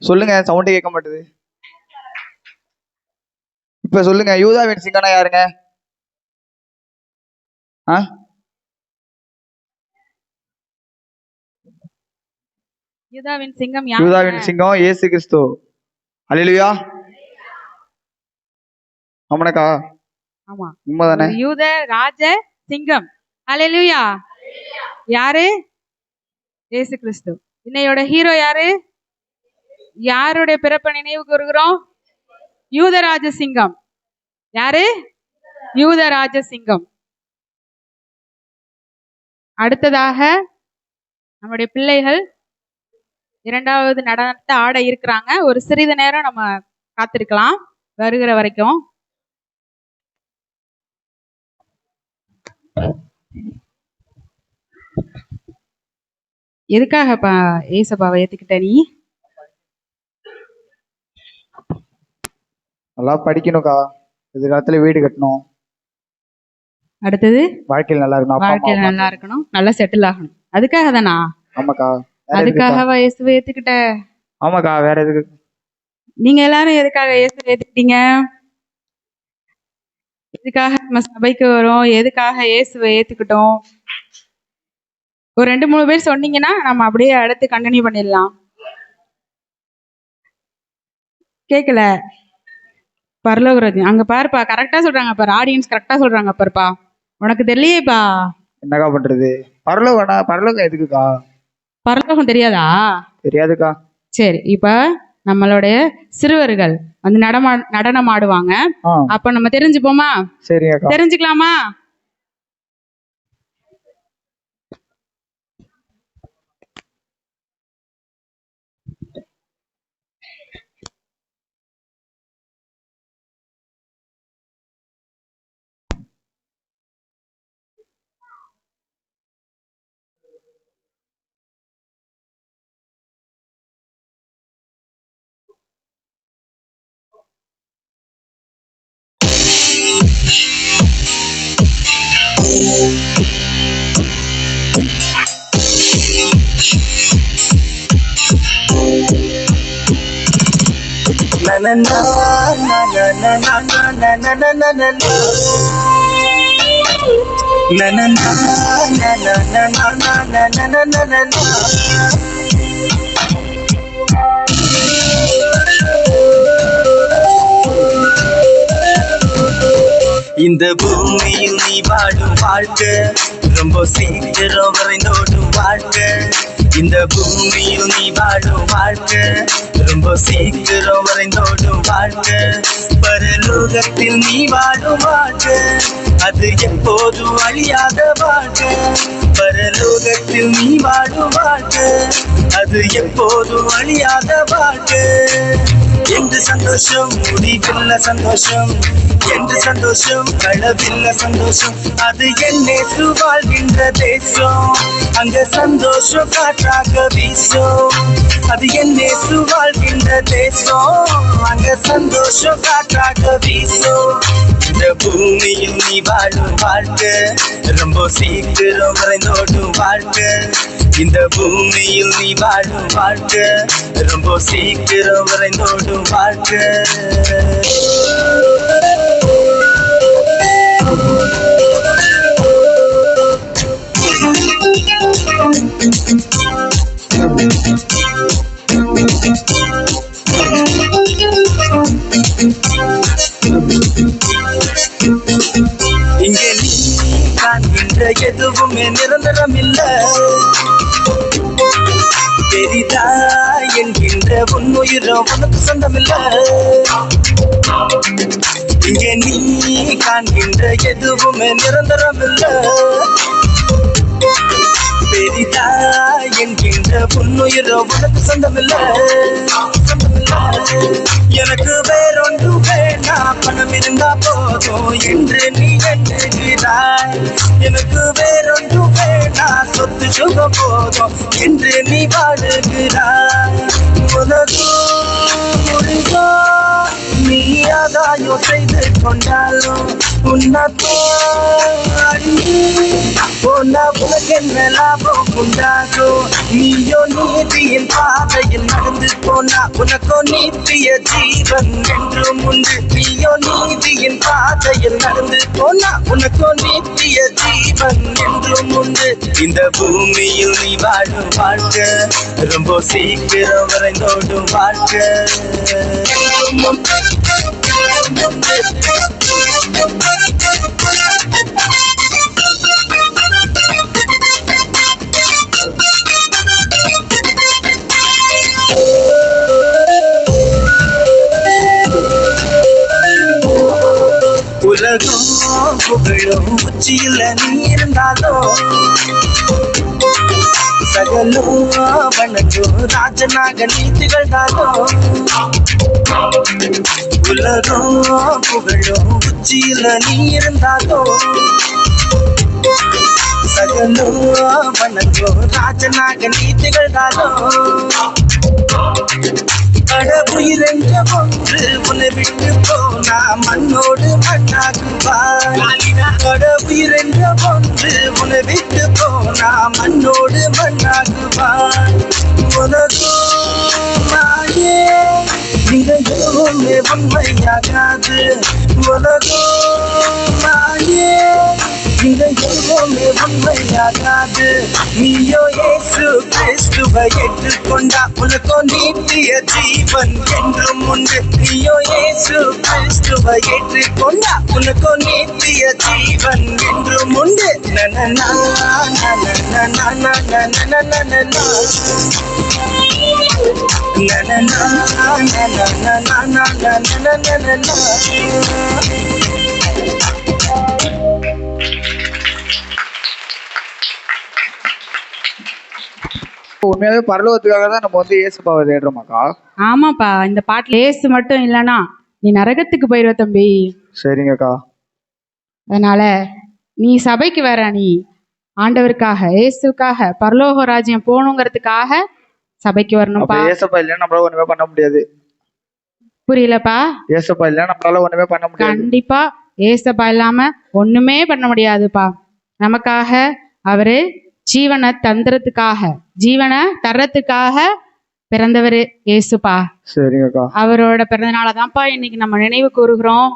சொல்லுங்க, சவுண்டே கேட்க மாட்டுது. இப்ப சொல்லுங்க, யூதாவின் சிங்கம்னா யாருங்க? யூதாவின் சிங்கம் யூதாவின் சிங்கம் இயேசு கிறிஸ்து. அல்லேலூயா. ஆமாக்கா. ஆமா, உண்மைதானே? யூத ராஜ சிங்கம். அல்லேலூயா. யாரு? இயேசு கிறிஸ்து. இன்னையோட ஹீரோ யாரு? யாருடைய பிறப்பை நினைவு கூறுகிறோம்? யூதராஜ சிங்கம். யாரு? யூதராஜ சிங்கம். அடுத்ததாக நம்முடைய பிள்ளைகள் இரண்டாவது நடனத்தை ஆட இருக்கிறாங்க. ஒரு சிறிது நேரம் நம்ம காத்திருக்கலாம் வருகிற வரைக்கும். எதுக்காகப்பா ஏசப்பாவை ஏத்துக்கிட்ட நீ? நல்லா படிக்கணும்க்கா, எதிர்காலத்துல வீடு கட்டணும். அடுத்தது வாழ்க்கையில் நல்லா இருக்கணும், வாழ்க்கையில நல்லா இருக்கணும், நல்லா செட்டில் ஆகணும். அதுக்காக தானா? ஆமாக்கா. அதுக்காகவா இயேசுவை ஏத்துக்கிட்ட? ஆமாக்கா. வேற எதுக்கு? நீங்க எல்லாரும் எதுக்காக இயேசுவை ஏத்துக்கிட்டீங்க? எதுக்காக நம்ம சபைக்கு வரோம்? எதுக்காக இயேசுவை ஏத்துக்கிட்டோம்? ஒரு 2-3 பேர் சொன்னீங்கன்னா நம்ம அப்படியே அடுத்து கண்டினியூ பண்ணிடலாம். கேட்கல? பரலோகராஜ் அங்க பாருப்பா, கரெக்டா சொல்றாங்க பாரு, ஆடியன்ஸ் கரெக்டா சொல்றாங்க பாருப்பா. உனக்கு தெரியலையேப்பா. என்னக்கா பண்றது? பரலோகம் எதுக்குக்கா? பரலோகம் தெரியாதா? தெரியாதுக்கா. சரி, இப்ப நம்மளுடைய சிறுவர்கள் வந்து நடனம் ஆடுவாங்க. அப்ப நம்ம தெரிஞ்சுப்போமா? சரிங்க. தெரிஞ்சுக்கலாமா? இந்த பூமியில் நீ வாழும் வாழ்க்கை ரொம்ப சீக்கிரம் வரைந்தோடும் வாழ்க்கை. இந்த பூமியில் நீ வாழும் வாழ்க்கை ரொம்ப சீக்கிரம் வரைந்தோடும் வாழ்க்கை. பரலோகத்தில் நீ வாழும் வாழ்க்கை அது எப்போதும் அழியாத வாழ்க்கை. பரலோகத்தில் நீ வாழும் வாழ்க்கை அது எப்போதும் அழியாத வாழ்க்கை. என்று சந்தோஷம் முடிவில்ல சந்தோஷம், என்று சந்தோஷம் களவில்ல சந்தோஷம். அது என்னே வாழ்கின்ற தேசம், அங்க சந்தோஷம் காற்றாக வீசும். அது என்னே வாழ்கின்ற தேசம், அங்க சந்தோஷம் காற்றாக வீசும். இந்த பூமியில் நீ வாழும் வாழ்க்கை ரொம்ப சீக்கிரம் வரைந்தோடும் வாழ்க்கை. இந்த பூமியில் நீ வாழும் வாழ்க்கை ரொம்ப சீக்கிரம் வரைந்தோடும் வாழ்க்கை. இங்கே நீ காண்கின்ற எதுவுமே நிரந்தரம் இல்லை. பெரிதா என்கின்ற உன்னுயிரும் உனக்கு சொந்தமில்லை. இங்கே நீ காண்கின்ற எதுவுமே நிரந்தரம் இல்லை. பெரிதா என்கின்ற உன்னுயிரும் உனக்கு சொந்தமில்லை. எனக்கு வேறொன்று வேண்டாம், பணம் இருந்தா போதும் என்று நீ எண்ணுகிறாய். எனக்கு வேறொன்று வேண்டாம், சொத்து சுகம் போதும் என்று நீ வாழுகிறாய். உனக்கு முடிவோ நீ ஆதாயம் செய்து கொண்டாலும் உனக்கு என்ன லாபம் உண்டாகும்? நீயோ நீதியின் பாதையில் நடந்து போ. போனா உனக்கோ நித்திய ஜீவன் என்றும் உண்டு. நீயோ நீதியின் பாதையில் நடந்து போனா உனக்கோ நித்திய ஜீவன் என்றும் உண்டு. இந்த பூமியில் நீ வாழும் வாழ்க்கை ரொம்ப சீக்கிரம் வரைந்தோடும் வாழ்க்கை என்றும் உண்டு. உலகம் புகழும் உச்சியில நீ இருந்தாலும் சகலும் வணங்கும் ராஜனாக நீ திகழ்ந்தாலும். உலகம் புகழும் உச்சியில நீ இருந்தாலும் சகலும் வணங்கும் ராஜனாக நீ திகழ்ந்தாலும். கடவுயிரென்ற ஒன்று உன்னை விட்டு போனா மண்ணோடு மண்ணாக்குவாய். கடவுயிரென்ற ஒன்று உன்னை விட்டு போனா மண்ணோடு மண்ணாக்குவாய். உலகம் மாயே எதுவுமே உண்மையாகாது. உலகம் மாயே எதுவுமே உண்மையாகாது. நீயோ இயேசு கிறிஸ்துவை ஏற்றுக்கொண்டா உனக்கோ நித்திய ஜீவன் என்றும் உண்டு. நீயோ இயேசு கிறிஸ்துவை ஏற்றுக்கொண்டா உனக்கோ நித்திய ஜீவன் என்றும் உண்டு. நனனா நனனா நனனா நனனா உண்மையாவே பரலோகத்துக்காக தான் நம்ம வந்து இயேசுப்பாவை தேடுறோமாக்கா? ஆமாப்பா, இந்த பாட்டுல ஏசு மட்டும் இல்லைன்னா நீ நரகத்துக்கு போயிடுவ தம்பி. சரிங்கக்கா. அதனால நீ சபைக்கு வர, நீ ஆண்டவருக்காக இயேசுக்காக பரலோக ராஜ்யம் போகணுங்கிறதுக்காக சபைக்கு வரணும்ப்பா. ஏசப்பா இல்லைன்னா நம்மளால ஒண்ணுமே பண்ண முடியாது. புரியலப்பா? ஏசப்பா இல்லைன்னா நம்மளால ஒண்ணுமே பண்ண முடியாது. கண்டிப்பா ஏசப்பா இல்லாம ஒண்ணுமே பண்ண முடியாதுப்பா. நமக்காக அவரு ஜீவனை தந்துறதுக்காக, ஜீவனை தர்றதுக்காக பிறந்தவர் ஏசுப்பா. சரிங்கக்கா. அவரோட பிறந்த நாளதான்ப்பா இன்னைக்கு நம்ம நினைவு கூறுகிறோம்.